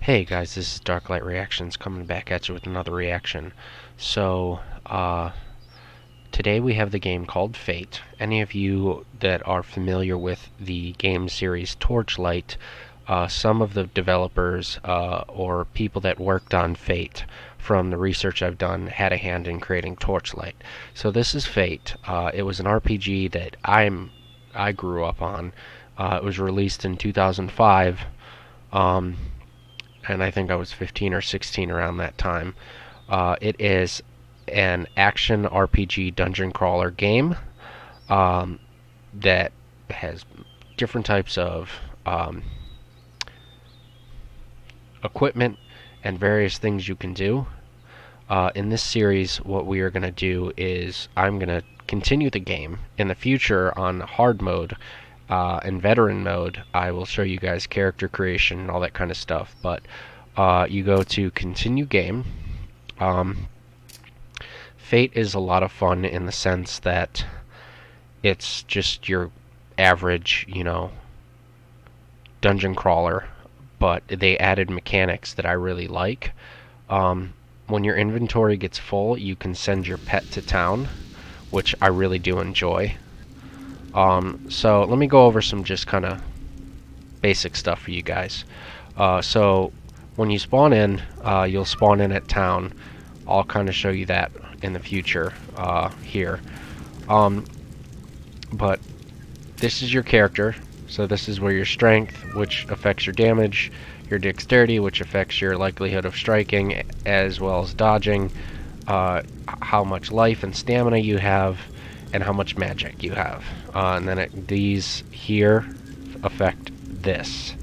Hey guys, this is Darklight Reactions coming back at you with another reaction. So, today we have the game called Fate. Any of you that are familiar with the game series Torchlight, some of the developers or people that worked on Fate, from the research I've done, had a hand in creating Torchlight. So this is Fate. It was an RPG that I grew up on. It was released in 2005. And I think I was 15 or 16 around that time. It is an action RPG dungeon crawler game that has different types of equipment and various things you can do. In this series, what we are going to do is I'm going to continue the game. In the future, on hard mode and veteran mode, I will show you guys character creation and all that kind of stuff. But you go to continue game. Fate is a lot of fun in the sense that it's just your average, dungeon crawler, but they added mechanics that I really like. When your inventory gets full, you can send your pet to town, which I really do enjoy. So let me go over some just kind of basic stuff for you guys. So when you spawn in, you'll spawn in at town. I'll kind of show you that in the future here. But this is your character. So this is where your strength, which affects your damage, your dexterity, which affects your likelihood of striking, as well as dodging, how much life and stamina you have, and how much magic you have. And then these here affect this.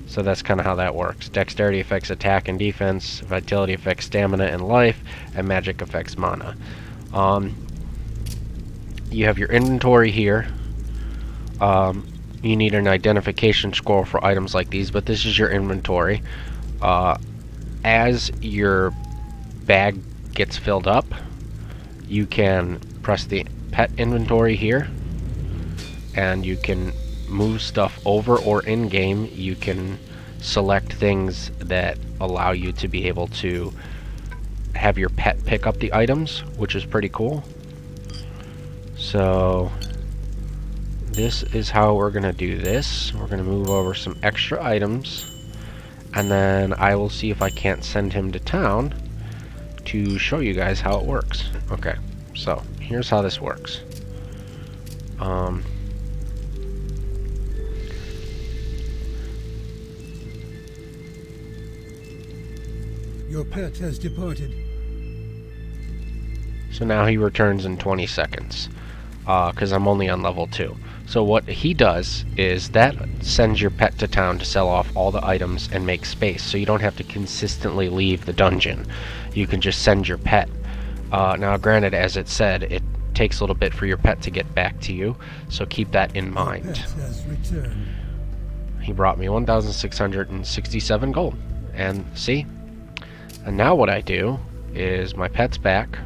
So that's kind of how that works. Dexterity affects attack and defense, vitality affects stamina and life, and magic affects mana. You have your inventory here. You need an identification scroll for items like these, but this is your inventory. As your bag gets filled up, you can press the pet inventory here, and you can move stuff over, or in game you can select things that allow you to be able to have your pet pick up the items, which is pretty cool. So this is how we're gonna do this. We're gonna move over some extra items, and then I will see if I can't send him to town to show you guys how it works. Okay, so here's how this works. Your pet has departed. So now he returns in 20 seconds, because I'm only on level 2. So what he does is that sends your pet to town to sell off all the items and make space, so you don't have to consistently leave the dungeon. You can just send your pet. Now granted, as it said, it takes a little bit for your pet to get back to you, so keep that in mind. Your pet has returned. He brought me 1,667 gold. And see? And now what I do is my pet's back.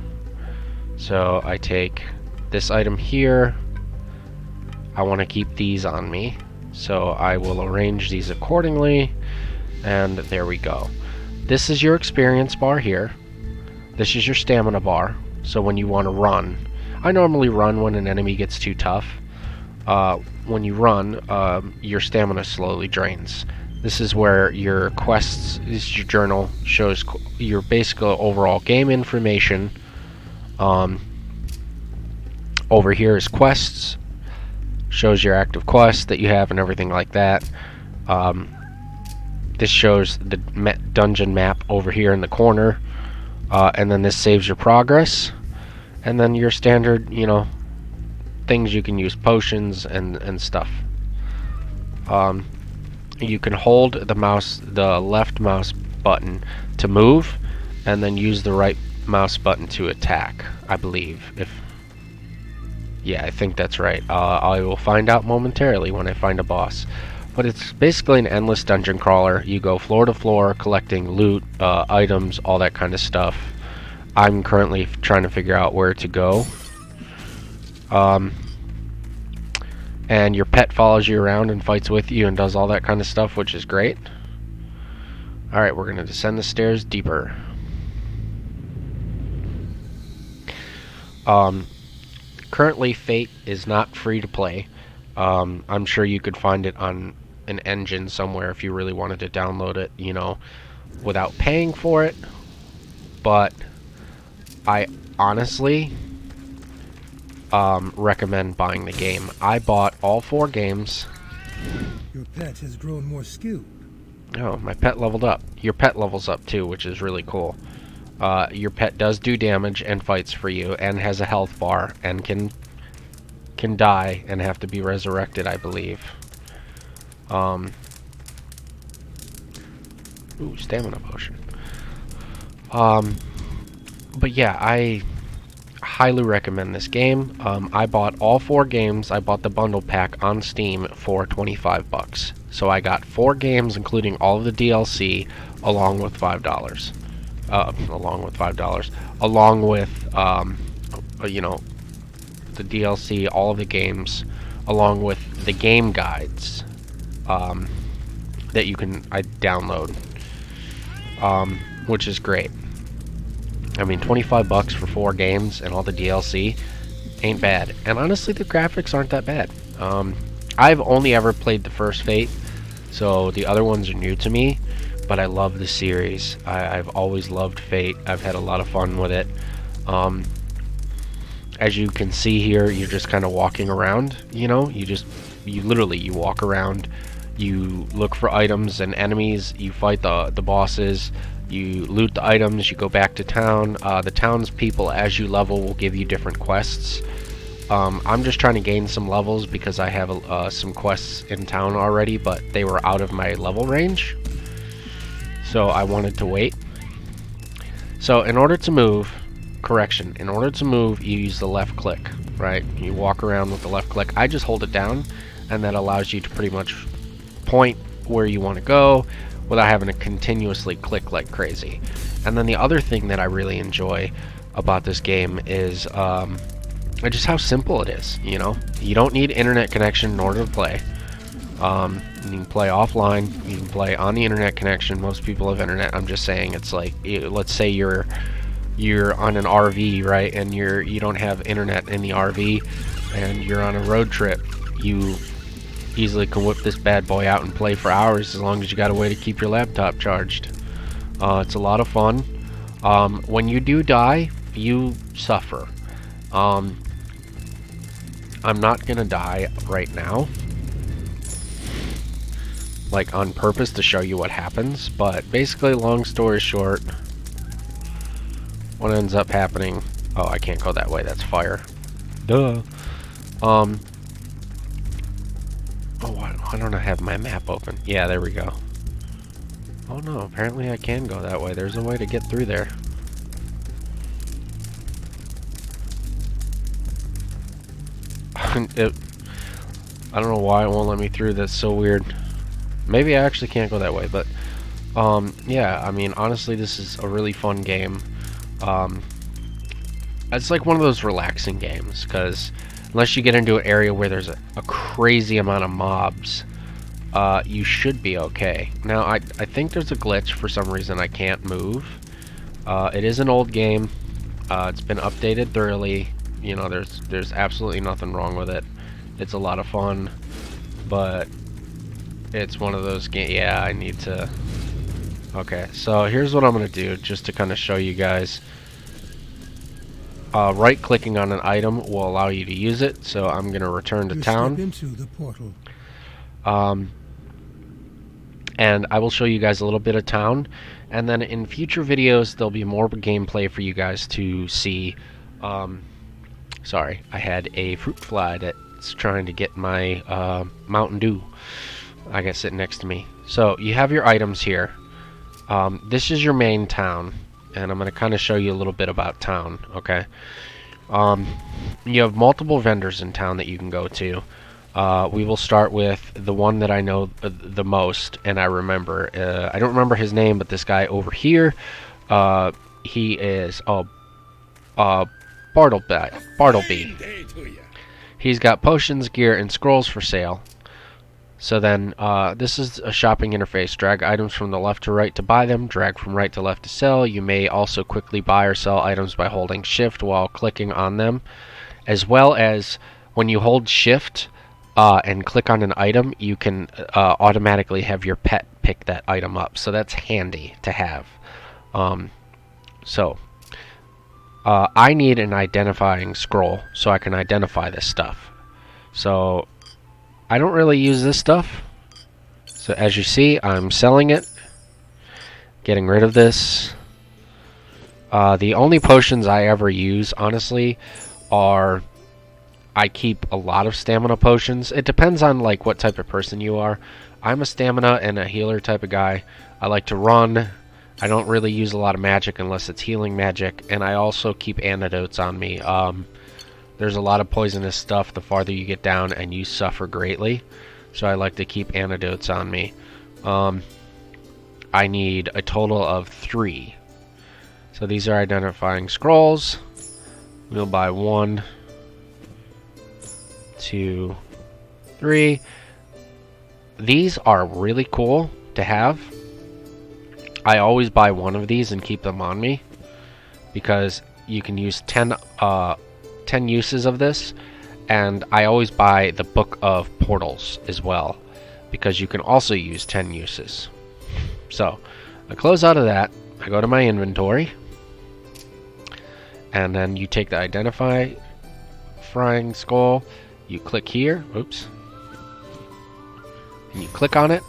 So I take this item here. I want to keep these on me, so I will arrange these accordingly, and there we go. This is your experience bar here. This is your stamina bar, so when you want to run. I normally run when an enemy gets too tough. When you run, your stamina slowly drains. This is where your quests, this is your journal, shows your basic overall game information. Over here is quests, shows your active quests that you have and everything like that. This shows the dungeon map over here in the corner, and then this saves your progress, and then your standard, things you can use, potions and stuff. You can hold the left mouse button to move, and then use the right mouse button to attack, I believe. Yeah, I think that's right. I will find out momentarily when I find a boss. But it's basically an endless dungeon crawler. You go floor to floor collecting loot, items, all that kind of stuff. I'm currently trying to figure out where to go. And your pet follows you around and fights with you and does all that kind of stuff, which is great. Alright, we're gonna descend the stairs deeper. Currently, Fate is not free to play. I'm sure you could find it on an engine somewhere if you really wanted to download it, you know, without paying for it. But I honestly recommend buying the game. I bought all 4 games. Your pet has grown more skilled. Oh, my pet leveled up. Your pet levels up too, which is really cool. Your pet does do damage and fights for you, and has a health bar, and can die and have to be resurrected, I believe. Ooh, stamina potion. But yeah, I highly recommend this game. I bought all 4 games. I bought the bundle pack on Steam for $25. So I got 4 games, including all of the DLC, along with $5. Along with you know, the DLC, all of the games, along with the game guides that you can download, which is great. I mean, $25 for 4 games and all the DLC ain't bad. And honestly, the graphics aren't that bad. I've only ever played the first Fate, so the other ones are new to me, but I love the series. I've always loved Fate. I've had a lot of fun with it. As you can see here, you're just kind of walking around, you know? You literally walk around, you look for items and enemies, you fight the bosses, you loot the items, you go back to town. The townspeople, as you level, will give you different quests. I'm just trying to gain some levels because I have some quests in town already, but they were out of my level range, so I wanted to wait. So in order to move, in order to move, you use the left click, right? You walk around with the left click. I just hold it down, and that allows you to pretty much point where you want to go without having to continuously click like crazy. And then the other thing that I really enjoy about this game is just how simple it is. You know, you don't need internet connection in order to play. You can play offline, you can play on the internet connection. Most people have internet. I'm just saying, it's like, let's say you're on an RV, right, and you don't have internet in the RV, and you're on a road trip. You easily can whip this bad boy out and play for hours, as long as you got a way to keep your laptop charged. It's a lot of fun. When you do die, you suffer. I'm not gonna die right now, like on purpose to show you what happens, but basically, long story short, what ends up happening... Oh, I can't go that way, that's fire. Duh. Oh, why don't I have my map open? Yeah, there we go. Oh no, apparently I can go that way. There's a way to get through there. I don't know why it won't let me through. That's so weird. Maybe I actually can't go that way, but yeah, I mean, honestly, this is a really fun game. It's like one of those relaxing games, because unless you get into an area where there's a crazy amount of mobs, you should be okay. Now, I think there's a glitch for some reason I can't move. It is an old game. It's been updated thoroughly. You know, there's absolutely nothing wrong with it. It's a lot of fun, but it's one of those games. Yeah, I need to... Okay, so here's what I'm going to do, just to kind of show you guys. Right-clicking on an item will allow you to use it, so I'm going to return to town. Step into the portal. And I will show you guys a little bit of town, and then in future videos there'll be more gameplay for you guys to see. Sorry, I had a fruit fly that's trying to get my Mountain Dew. I got sitting next to me. So you have your items here. This is your main town, and I'm going to kind of show you a little bit about town, okay? You have multiple vendors in town that you can go to. We will start with the one that I know the most, and I remember. I don't remember his name, but this guy over here, he is Bartleby. He's got potions, gear, and scrolls for sale. So then, this is a shopping interface. Drag items from the left to right to buy them. Drag from right to left to sell. You may also quickly buy or sell items by holding Shift while clicking on them, as well as when you hold Shift and click on an item, you can automatically have your pet pick that item up. So that's handy to have. I need an identifying scroll so I can identify this stuff. So I don't really use this stuff. So as you see, I'm selling it, getting rid of this. The only potions I ever use, honestly, are I keep a lot of stamina potions. It depends on like what type of person you are. I'm a stamina and a healer type of guy. I like to run. I don't really use a lot of magic unless it's healing magic, and I also keep antidotes on me. There's a lot of poisonous stuff the farther you get down, and you suffer greatly. So I like to keep antidotes on me. I need a total of 3. So these are identifying scrolls. We'll buy 1, 2, 3. These are really cool to have. I always buy 1 of these and keep them on me because you can use 10 uses of this, and I always buy the Book of Portals as well because you can also use 10 uses. So I close out of that, I go to my inventory, and then you take the identifying scroll, you click here, oops, and you click on it.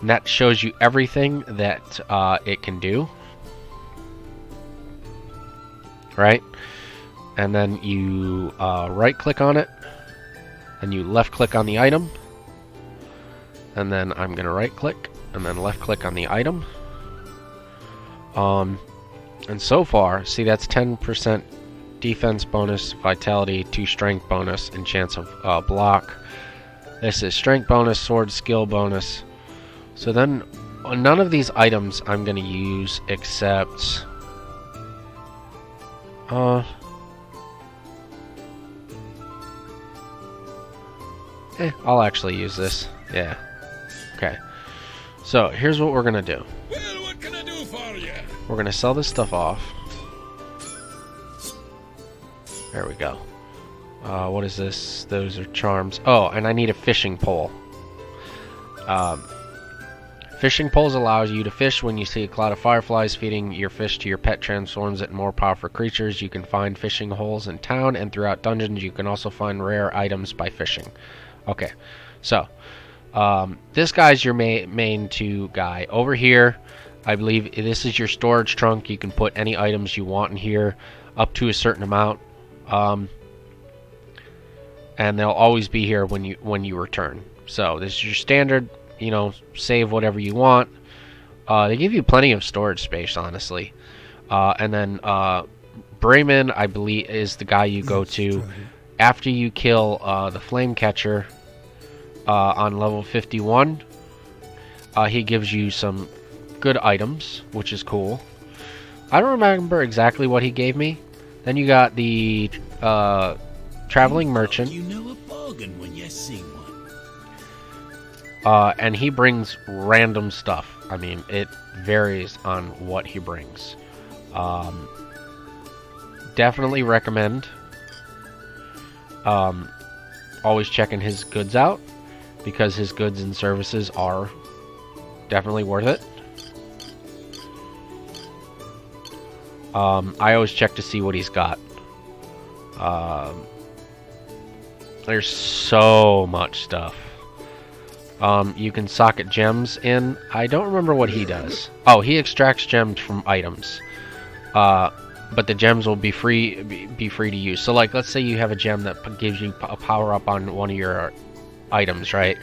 And that shows you everything that it can do. Right? And then you right click on it. And you left click on the item. And then I'm going to right click. And then left click on the item. And so far, see that's 10% defense bonus, vitality, 2 strength bonus, and chance of block. This is strength bonus, sword skill bonus. So then, none of these items I'm going to use except... I'll actually use this. Yeah. Okay. So, here's what we're going to do. Well, what can I do for you? We're going to sell this stuff off. There we go. What is this? Those are charms. Oh, and I need a fishing pole. Fishing poles allow you to fish when you see a cloud of fireflies. Feeding your fish to your pet transforms it in more powerful creatures. You can find fishing holes in town and throughout dungeons. You can also find rare items by fishing. Okay, so this guy's your main 2 guy. Over here, I believe this is your storage trunk. You can put any items you want in here up to a certain amount. And they'll always be here when you return. So this is your standard, you know, save whatever you want. They give you plenty of storage space, honestly. And then Bremen, I believe, is the guy you go to after you kill the flame catcher on level 51. He gives you some good items, which is cool. I don't remember exactly what he gave me. Then you got the traveling merchant. You know a bargain when you see one. And he brings random stuff. I mean, it varies on what he brings. Definitely recommend always checking his goods out, because his goods and services are definitely worth it. I always check to see what he's got. There's so much stuff. You can socket gems in. I don't remember what he does. Oh, he extracts gems from items. But the gems will be free to use. So, like, let's say you have a gem that gives you a power up on one of your items, right?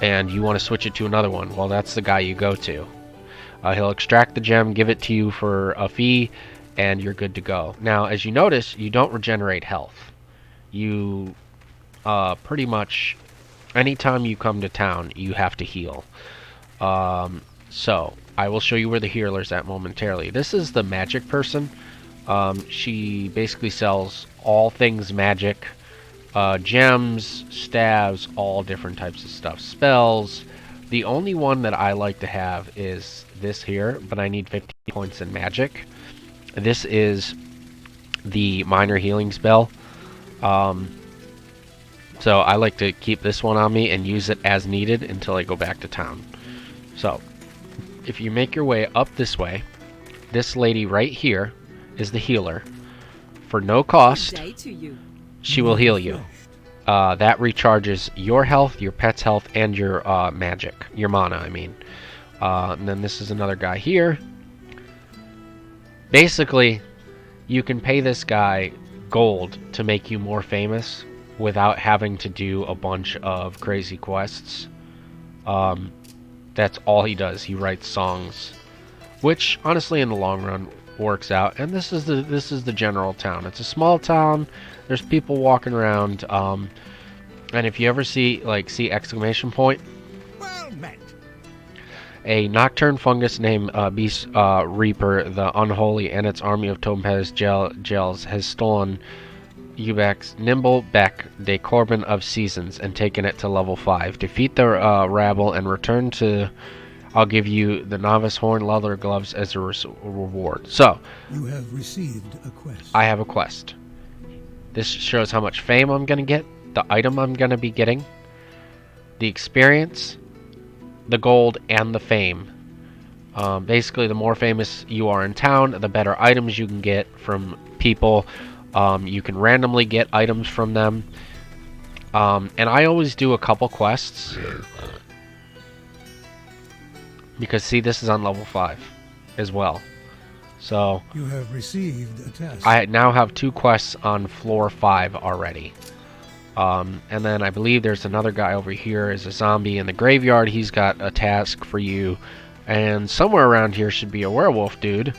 And you want to switch it to another one. Well, that's the guy you go to. He'll extract the gem, give it to you for a fee, and you're good to go. Now, as you notice, you don't regenerate health. You pretty much, anytime you come to town, you have to heal. So, I will show you where the healer's at momentarily. This is the magic person. She basically sells all things magic. gems, staves, all different types of stuff. Spells. The only one that I like to have is this here, but I need 50 points in magic. This is the minor healing spell. So I like to keep this one on me and use it as needed until I go back to town. So if you make your way up this way, this lady right here is the healer. For no cost, she will heal you. That recharges your health, your pet's health, and your magic. Your mana, I mean. And then this is another guy here. Basically, you can pay this guy gold to make you more famous without having to do a bunch of crazy quests. That's all he does. He writes songs, which honestly in the long run works out. And this is the general town. It's a small town. There's people walking around. And if you ever see exclamation point, Well met. a nocturne fungus named Beast Reaper, the Unholy, and its army of Topaz gels has stolen Ubek's Nimble Beck, de Corbin of Seasons, and taken it to level 5. Defeat the rabble and return to... I'll give you the Novice Horn leather gloves as a reward. So, You have received a quest. I have a quest. This shows how much fame I'm going to get, the item I'm going to be getting, the experience, the gold, and the fame. Basically, the more famous you are in town, the better items you can get from people. You can randomly get items from them. And I always do a couple quests. Because, see, this is on level 5 as well. So, You have received a task. I now have 2 quests on floor 5 already. And then I believe there's another guy over here is a zombie in the graveyard. He's got a task for you. And somewhere around here should be a werewolf dude.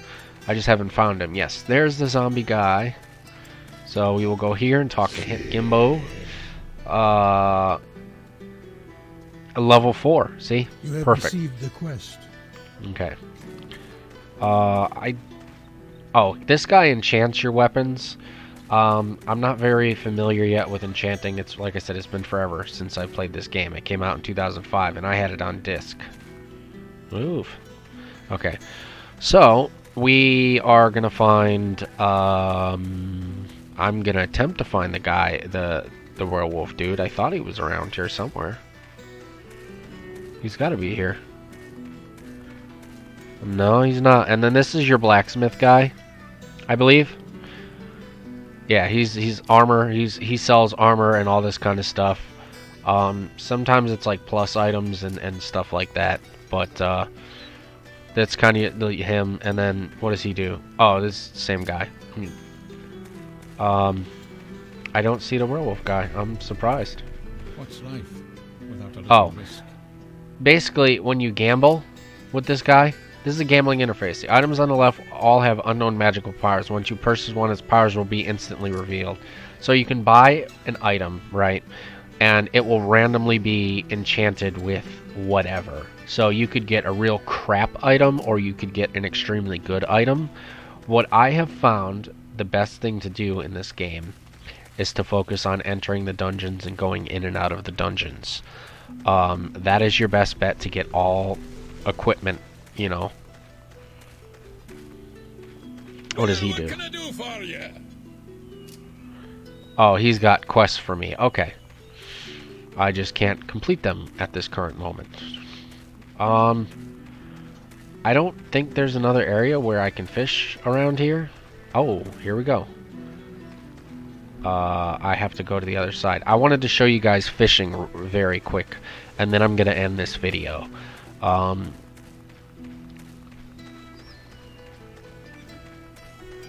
I just haven't found him. Yes, there's the zombie guy. So we will go here and talk to Gimbo. Level 4. See? You have Perfect. received the quest. Okay. Oh, this guy enchants your weapons. I'm not very familiar yet with enchanting. It's like I said, it's been forever since I played this game. It came out in 2005, and I had it on disc. Move. Okay. So we are gonna find. I'm gonna attempt to find the guy, the werewolf dude. I thought he was around here somewhere. He's got to be here. No, he's not. And then this is your blacksmith guy, I believe. Yeah, he's armor. He sells armor and all this kind of stuff. Sometimes it's like plus items and stuff like that. But that's kind of him. And then what does he do? Oh, this is the same guy. I don't see the werewolf guy. I'm surprised. What's life without a little risk? Basically, when you gamble with this guy, this is a gambling interface. The items on the left all have unknown magical powers. Once you purchase one, its powers will be instantly revealed. So you can buy an item, right? And it will randomly be enchanted with whatever. So you could get a real crap item, or you could get an extremely good item. What I have found the best thing to do in this game is to focus on entering the dungeons and going in and out of the dungeons. That is your best bet to get all equipment, you know. What does he do? What can I do for you? Oh, he's got quests for me. Okay. I just can't complete them at this current moment. I don't think there's another area where I can fish around here. Oh, here we go. I have to go to the other side. I wanted to show you guys fishing very quick, and then I'm going to end this video.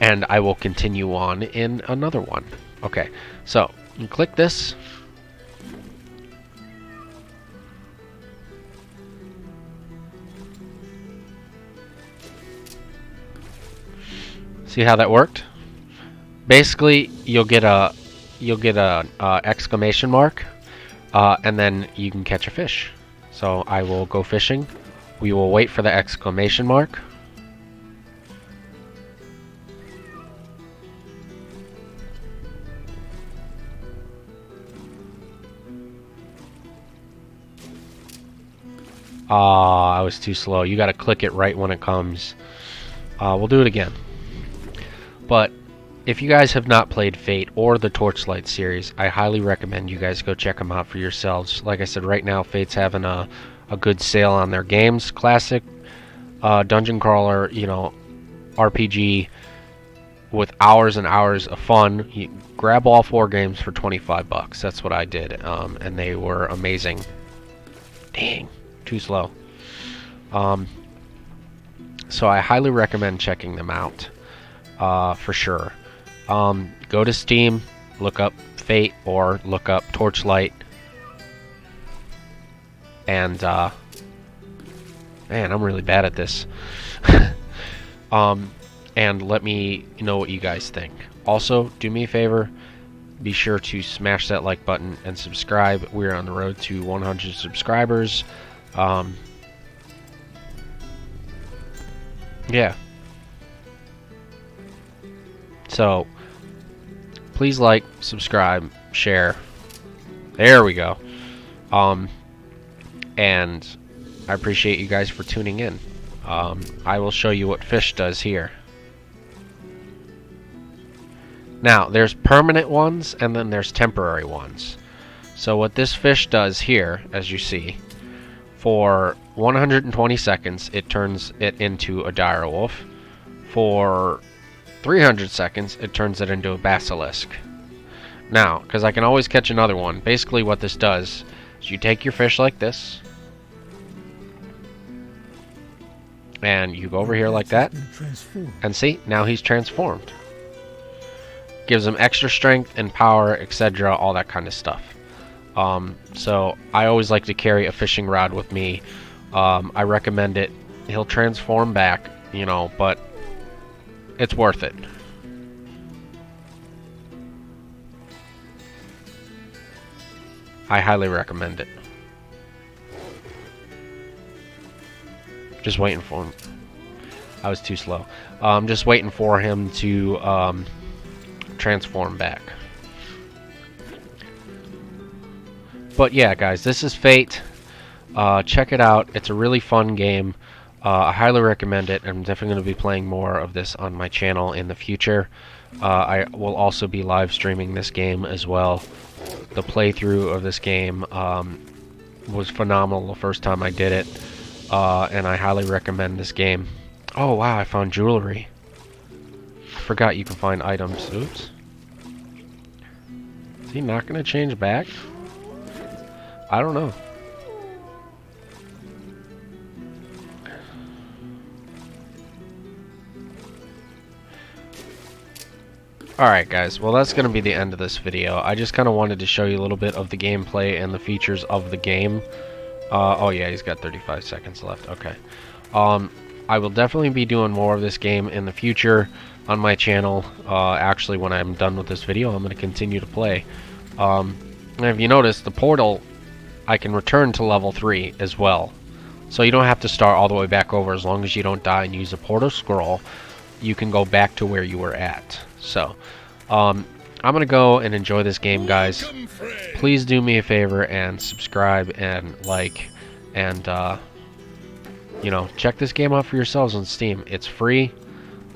And I will continue on in another one. Okay, so you click this. See how that worked? Basically, you'll get a exclamation mark, and then you can catch a fish. So I will go fishing. We will wait for the exclamation mark. I was too slow. You gotta click it right when it comes. We'll do it again. But if you guys have not played Fate or the Torchlight series, I highly recommend you guys go check them out for yourselves. Like I said, right now Fate's having a good sale on their games. Classic dungeon crawler, you know, RPG with hours and hours of fun. You grab all 4 games for 25 bucks. That's what I did, and they were amazing. Dang, too slow. So I highly recommend checking them out, for sure. Go to Steam, look up Fate or look up Torchlight, and man, I'm really bad at this. And let me know what you guys think. Also, do me a favor, be sure to smash that like button and subscribe. We're on the road to 100 subscribers. Yeah. So, please like, subscribe, share. There we go. And I appreciate you guys for tuning in. I will show you what Fish does here. Now, there's permanent ones and then there's temporary ones. So what this fish does here, as you see, for 120 seconds, it turns it into a direwolf. For 300 seconds, it turns it into a basilisk. Now, because I can always catch another one, basically what this does is you take your fish like this, and you go over here like that, and see, now he's transformed. Gives him extra strength and power, etc., all that kind of stuff. So I always like to carry a fishing rod with me. I recommend it. He'll transform back, you know, but it's worth it. I highly recommend it. Just waiting for him. I was too slow. Just waiting for him to transform back. But yeah, guys, this is Fate. Check it out. It's a really fun game. I highly recommend it. I'm definitely going to be playing more of this on my channel in the future. I will also be live streaming this game as well. The playthrough of this game was phenomenal the first time I did it, and I highly recommend this game. Oh wow, I found jewelry. I forgot you can find items. Oops. Is he not going to change back? I don't know. Alright guys, well that's going to be the end of this video. I just kind of wanted to show you a little bit of the gameplay and the features of the game. Oh yeah, he's got 35 seconds left. Okay. I will definitely be doing more of this game in the future on my channel. Actually, when I'm done with this video, I'm going to continue to play. And if you notice, the portal, I can return to level 3 as well. So you don't have to start all the way back over. As long as you don't die and use a portal scroll, you can go back to where you were at. So, I'm going to go and enjoy this game, guys. Please do me a favor and subscribe and like and, you know, check this game out for yourselves on Steam. It's free.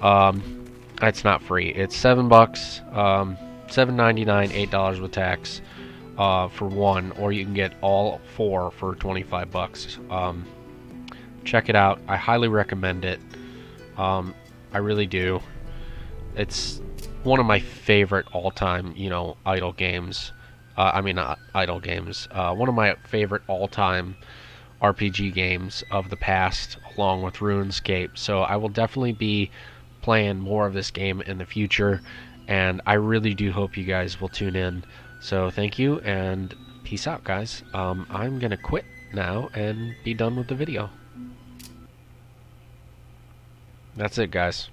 It's not free. It's $7, $7.99, $8 with tax for one, or you can get all 4 for 25 bucks. Check it out. I highly recommend it. I really do. It's one of my favorite all-time, you know, idle games. I mean, not idle games. One of my favorite all-time RPG games of the past, along with RuneScape. So I will definitely be playing more of this game in the future, and I really do hope you guys will tune in. So thank you, and peace out, guys. I'm gonna quit now and be done with the video. That's it, guys.